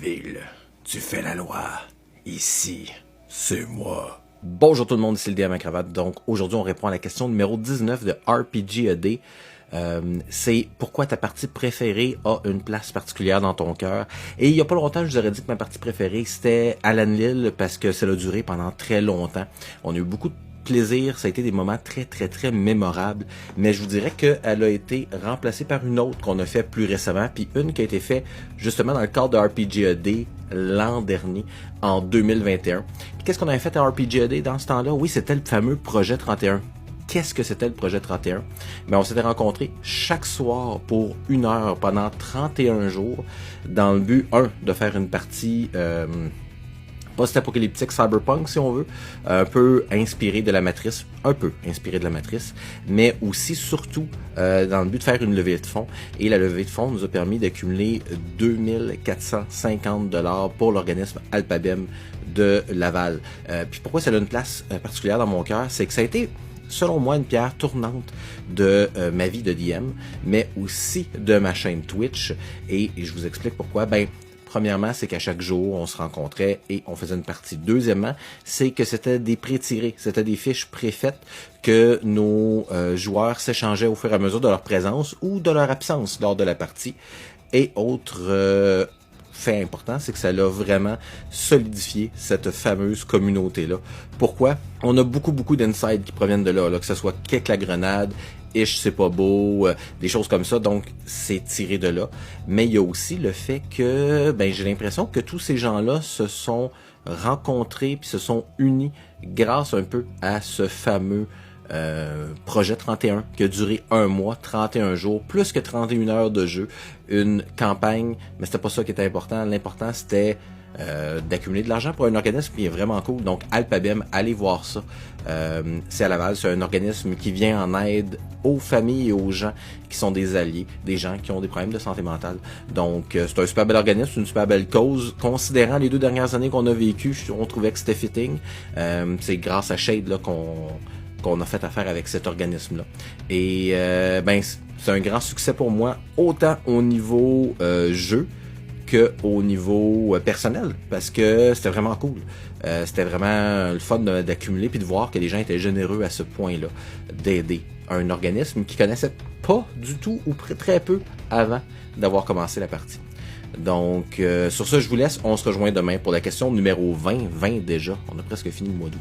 ville, tu fais la loi. Ici, c'est moi. Bonjour tout le monde, ici le DM à cravate. Donc aujourd'hui on répond à la question numéro 19 de RPGAD. C'est pourquoi ta partie préférée a une place particulière dans ton cœur. Et il y a pas longtemps, je vous aurais dit que ma partie préférée c'était Alan Lille parce que ça a duré pendant très longtemps. On a eu beaucoup de plaisir, ça a été des moments très mémorables, mais je vous dirais qu'elle a été remplacée par une autre qu'on a fait plus récemment, puis une qui a été faite justement dans le cadre de RPGAD l'an dernier, en 2021. Puis qu'est-ce qu'on avait fait à RPGAD dans ce temps-là? Oui, c'était le fameux projet 31. Qu'est-ce que c'était le projet 31? Ben, on s'était rencontrés chaque soir pour 1 heure pendant 31 jours dans le but, de faire une partie post-apocalyptique cyberpunk, si on veut, un peu inspiré de la Matrice, mais aussi, surtout, dans le but de faire une levée de fonds. Et la levée de fonds nous a permis d'accumuler 2450$ pour l'organisme Alpabem de Laval. Puis pourquoi ça a une place particulière dans mon cœur, c'est que ça a été, selon moi, une pierre tournante de ma vie de DM, mais aussi de ma chaîne Twitch. Et je vous explique pourquoi. Ben, premièrement, c'est qu'à chaque jour, on se rencontrait et on faisait une partie. Deuxièmement, c'est que c'était des pré-tirés, c'était des fiches préfaites que nos joueurs s'échangeaient au fur et à mesure de leur présence ou de leur absence lors de la partie. Et autre fait important, c'est que ça l'a vraiment solidifié cette fameuse communauté-là. Pourquoi? On a beaucoup d'insides qui proviennent de là, que ce soit Kek la grenade, Ish c'est pas beau, des choses comme ça, donc c'est tiré de là. Mais il y a aussi le fait que, j'ai l'impression que tous ces gens-là se sont rencontrés puis se sont unis grâce un peu à ce fameux projet 31 qui a duré 1 mois, 31 jours, plus que 31 heures de jeu, une campagne, mais c'était pas ça qui était important. L'important c'était d'accumuler de l'argent pour un organisme qui est vraiment cool. Donc Alpabem, allez voir ça. C'est à Laval, c'est un organisme qui vient en aide aux familles et aux gens qui sont des alliés, des gens qui ont des problèmes de santé mentale. Donc c'est un super bel organisme, c'est une super belle cause. Considérant les 2 dernières années qu'on a vécues, on trouvait que c'était fitting. C'est grâce à Shade là qu'on a fait affaire avec cet organisme-là. Et c'est un grand succès pour moi, autant au niveau jeu que au niveau personnel, parce que c'était vraiment cool. C'était vraiment le fun d'accumuler puis de voir que les gens étaient généreux à ce point-là, d'aider un organisme qui connaissait pas du tout ou très peu avant d'avoir commencé la partie. Donc, sur ça, je vous laisse. On se rejoint demain pour la question numéro 20 déjà. On a presque fini le mois d'août.